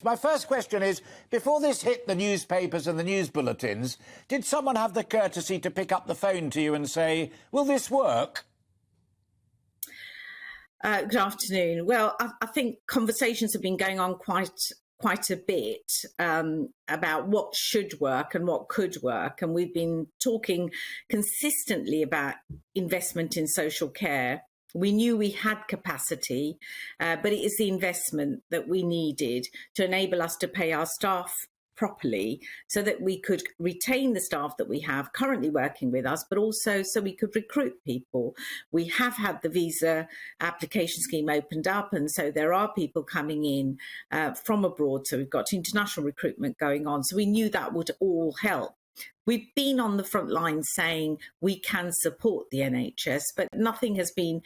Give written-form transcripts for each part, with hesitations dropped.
My first question is, before this hit the newspapers and the news bulletins, did someone have the courtesy to pick up the phone to you and say, will this work? Good afternoon. Well, I think conversations have been going on quite a bit about what should work and what could work. And we've been talking consistently about investment in social care. We knew we had capacity, but it is the investment that we needed to enable us to pay our staff properly so that we could retain the staff that we have currently working with us, but also so we could recruit people. We have had the visa application scheme opened up, and so there are people coming in from abroad. So we've got international recruitment going on. So we knew that would all help. We've been on the front line saying we can support the NHS, but nothing has been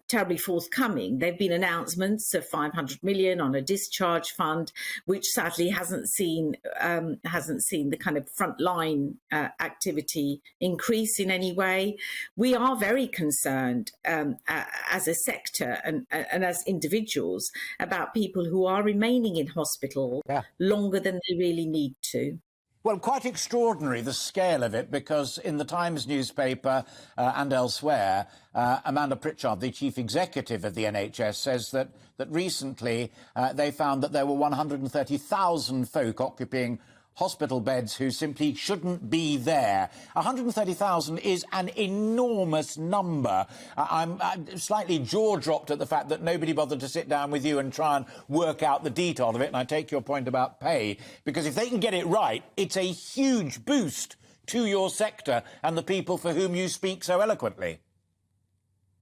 terribly forthcoming. There have been announcements of 500 million on a discharge fund, which sadly hasn't seen the kind of frontline activity increase in any way. We are very concerned as a sector and as individuals about people who are remaining in hospital longer than they really need to. Well, quite extraordinary, the scale of it, because in the Times newspaper and elsewhere, Amanda Pritchard, the chief executive of the NHS, says that recently they found that there were 130,000 folk occupying hospital beds who simply shouldn't be there. 130,000 is an enormous number. I'm slightly jaw-dropped at the fact that nobody bothered to sit down with you and try and work out the detail of it, and I take your point about pay, because if they can get it right, it's a huge boost to your sector and the people for whom you speak so eloquently.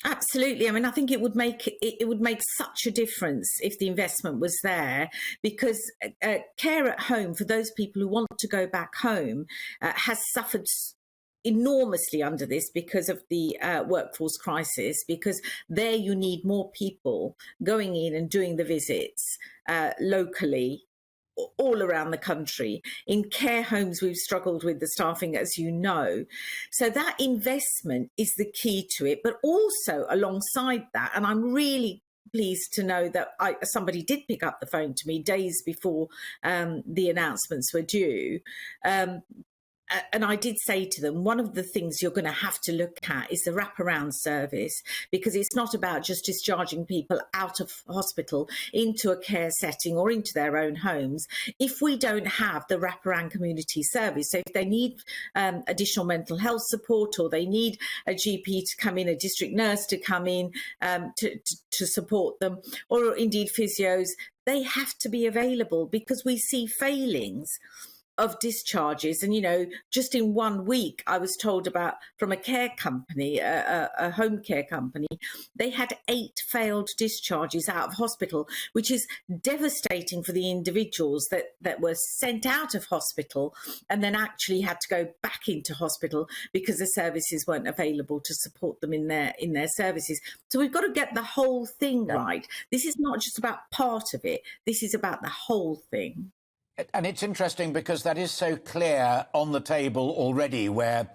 Absolutely. I mean, I think it would make such a difference if the investment was there, because care at home for those people who want to go back home has suffered enormously under this because of the workforce crisis, because there you need more people going in and doing the visits locally all around the country. In care homes, we've struggled with the staffing, as you know. So that investment is the key to it. But also alongside that, and I'm really pleased to know that somebody did pick up the phone to me days before the announcements were due. And I did say to them, one of the things you're going to have to look at is the wraparound service, because it's not about just discharging people out of hospital into a care setting or into their own homes. If we don't have the wraparound community service, so if they need additional mental health support, or they need a GP to come in, a district nurse to come in to support them, or indeed physios, they have to be available, because we see failings of discharges. And, you know, just in 1 week, I was told about from a care company, a home care company, they had 8 failed discharges out of hospital, which is devastating for the individuals that were sent out of hospital and then actually had to go back into hospital because the services weren't available to support them in their services. So we've got to get the whole thing right. This is not just about part of it. This is about the whole thing. And it's interesting because that is so clear on the table already, where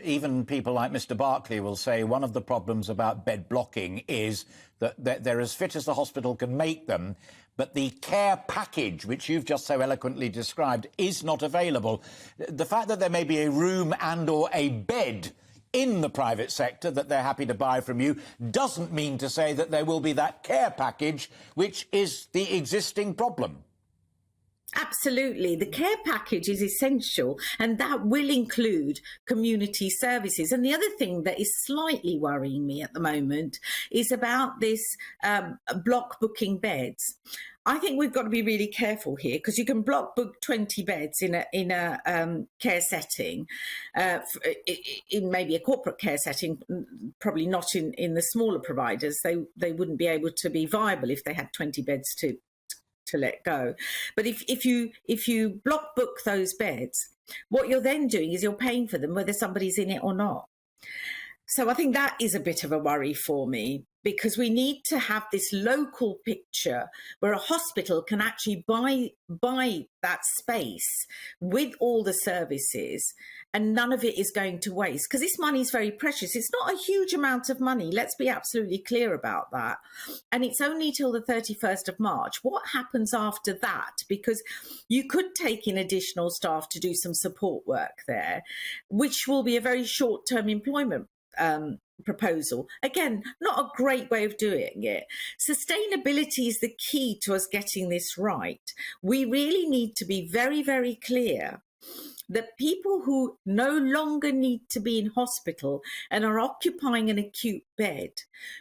even people like Mr. Barclay will say one of the problems about bed blocking is that they're as fit as the hospital can make them, but the care package, which you've just so eloquently described, is not available. The fact that there may be a room and or a bed in the private sector that they're happy to buy from you doesn't mean to say that there will be that care package, which is the existing problem. Absolutely. The care package is essential, and that will include community services. And the other thing that is slightly worrying me at the moment is about this block booking beds. I think we've got to be really careful here, because you can block book 20 beds in a care setting, in maybe a corporate care setting, probably not in the smaller providers. They wouldn't be able to be viable if they had 20 beds to let go. But if you block book those beds, what you're then doing is you're paying for them whether somebody's in it or not. So I think that is a bit of a worry for me, because we need to have this local picture where a hospital can actually buy that space with all the services, and none of it is going to waste, because this money is very precious. It's not a huge amount of money. Let's be absolutely clear about that. And it's only till the 31st of March. What happens after that? Because you could take in additional staff to do some support work there, which will be a very short-term employment proposal. Again, not a great way of doing it. Sustainability is the key to us getting this right. We really need to be very, very clear that people who no longer need to be in hospital and are occupying an acute bed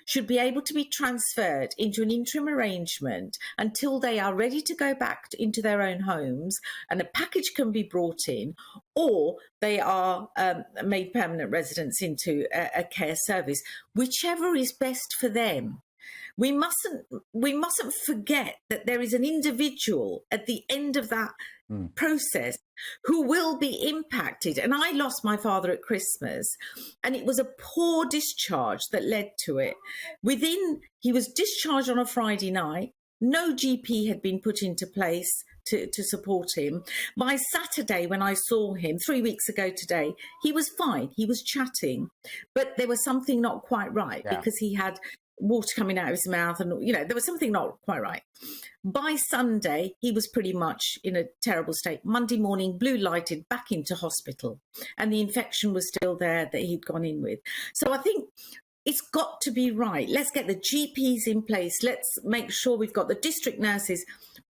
should be able to be transferred into an interim arrangement until they are ready to go back into their own homes, and a package can be brought in, or they are made permanent residents into a care service, whichever is best for them. We mustn't forget that there is an individual at the end of that process who will be impacted. And I lost my father at Christmas, and it was a poor discharge that led to it. He was discharged on a Friday night. No GP had been put into place to support him. By Saturday, when I saw him 3 weeks ago today, he was fine. He was chatting, but there was something not quite right, because he had water coming out of his mouth, and there was something not quite right. By Sunday, he was pretty much in a terrible state. Monday morning, blue lighted back into hospital, and the infection was still there that he'd gone in with. So I think it's got to be right. Let's get the GPs in place. Let's make sure we've got the district nurses.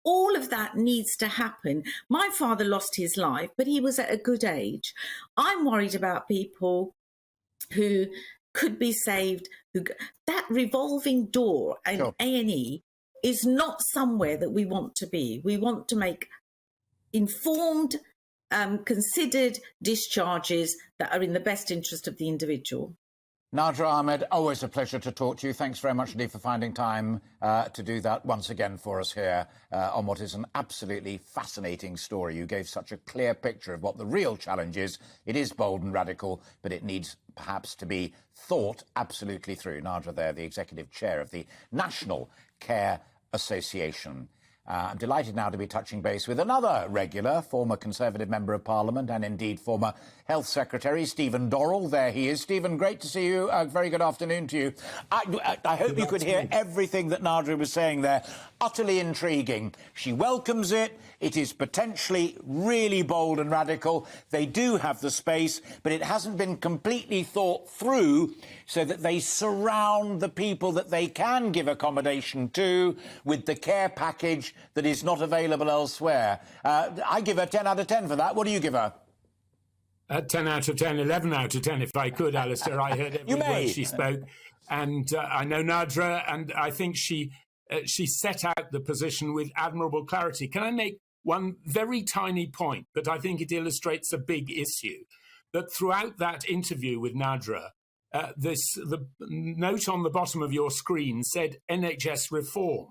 All of that needs to happen. My father lost his life, but he was at a good age. I'm worried about people who could be saved. That revolving door and A&E is not somewhere that we want to be. We want to make informed, considered discharges that are in the best interest of the individual. Nadra Ahmed, always a pleasure to talk to you. Thanks very much indeed for finding time to do that once again for us here on what is an absolutely fascinating story. You gave such a clear picture of what the real challenge is. It is bold and radical, but it needs perhaps to be thought absolutely through. Nadra there, the Executive Chair of the National Care Association. I'm delighted now to be touching base with another regular, former Conservative Member of Parliament and indeed former Health Secretary, Stephen Dorrell. There he is. Stephen, great to see you. Very good afternoon to you. I hope you could hear everything that Nadra was saying there. Utterly intriguing. She welcomes it. It is potentially really bold and radical. They do have the space, but it hasn't been completely thought through so that they surround the people that they can give accommodation to with the care package that is not available elsewhere. I give her 10 out of 10 for that. What do you give her? 10 out of 10, 11 out of 10, if I could, Alistair. I heard every word she spoke. And I know Nadra, and I think she set out the position with admirable clarity. Can I make one very tiny point, but I think it illustrates a big issue? That throughout that interview with Nadra, the note on the bottom of your screen said NHS reform.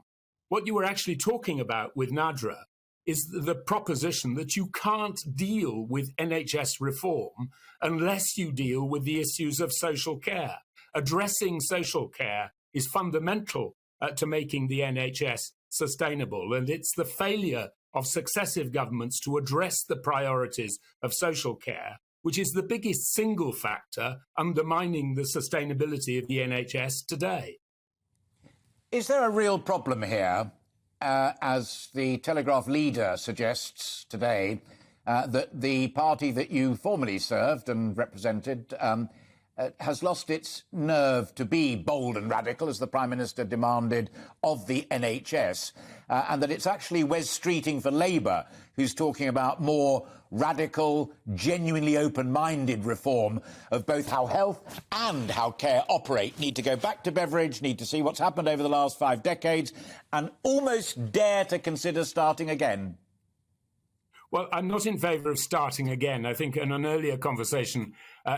What you were actually talking about with Nadra is the proposition that you can't deal with NHS reform unless you deal with the issues of social care. Addressing social care is fundamental to making the NHS sustainable, and it's the failure of successive governments to address the priorities of social care which is the biggest single factor undermining the sustainability of the NHS today. Is there a real problem here, as the Telegraph leader suggests today, that the party that you formerly served and represented has lost its nerve to be bold and radical, as the Prime Minister demanded of the NHS, and that it's actually Wes Streeting for Labour who's talking about more radical, genuinely open-minded reform of both how health and how care operate? Need to go back to Beveridge, need to see what's happened over the last 5 decades, and almost dare to consider starting again. Well, I'm not in favour of starting again. I think in an earlier conversation,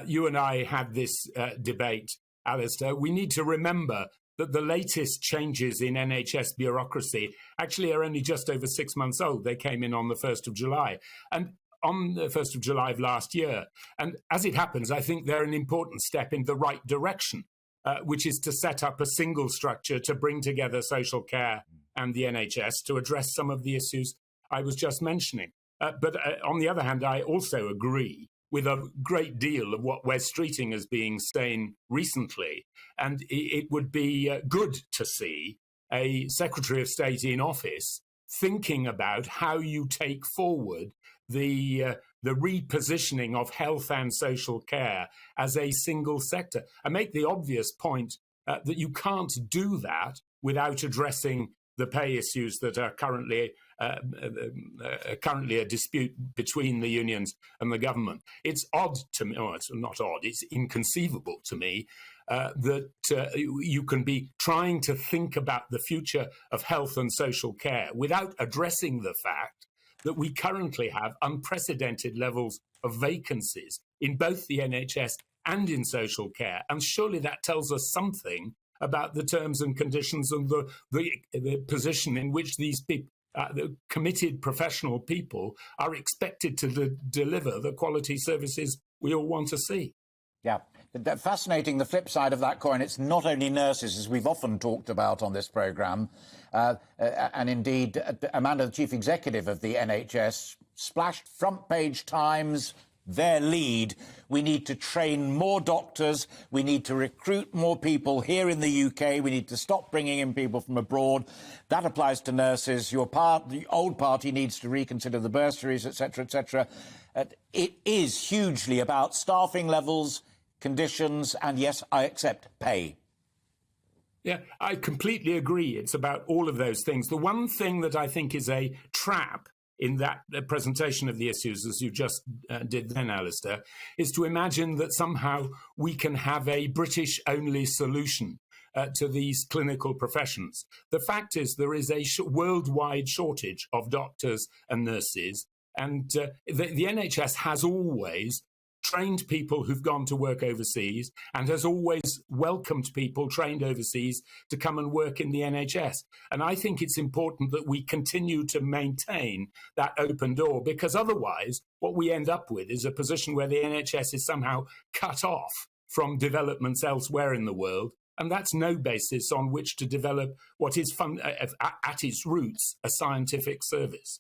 you and I had this debate, Alistair. We need to remember that the latest changes in NHS bureaucracy actually are only just over 6 months old. They came in on the 1st of July. And on the 1st of July of last year. And as it happens, I think they're an important step in the right direction. which is to set up a single structure to bring together social care and the NHS to address some of the issues I was just mentioning. But on the other hand, I also agree with a great deal of what Wes Streeting has been saying recently. And it would be good to see a Secretary of State in office thinking about how you take forward the repositioning of health and social care as a single sector. I make the obvious point that you can't do that without addressing the pay issues that are currently a dispute between the unions and the government. It's odd to me, or it's not odd, it's inconceivable to me that you can be trying to think about the future of health and social care without addressing the fact that we currently have unprecedented levels of vacancies in both the NHS and in social care. And surely that tells us something about the terms and conditions and the position in which these people, the committed professional people, are expected to deliver the quality services we all want to see. Yeah, fascinating. The flip side of that coin, it's not only nurses, as we've often talked about on this programme, and indeed Amanda, the chief executive of the NHS, splashed front page Times, their lead. We need to train more doctors. We need to recruit more people here in the UK. We need to stop bringing in people from abroad. That applies to nurses. The old party needs to reconsider the bursaries, etc., etc. It is hugely about staffing levels, conditions, and yes, I accept pay. Yeah, I completely agree. It's about all of those things. The one thing that I think is a trap in that presentation of the issues, as you just did then, Alistair, is to imagine that somehow we can have a British-only solution to these clinical professions. The fact is there is a worldwide shortage of doctors and nurses, and the NHS has always trained people who've gone to work overseas and has always welcomed people trained overseas to come and work in the NHS. And I think it's important that we continue to maintain that open door, because otherwise what we end up with is a position where the NHS is somehow cut off from developments elsewhere in the world. And that's no basis on which to develop what is at its roots a scientific service.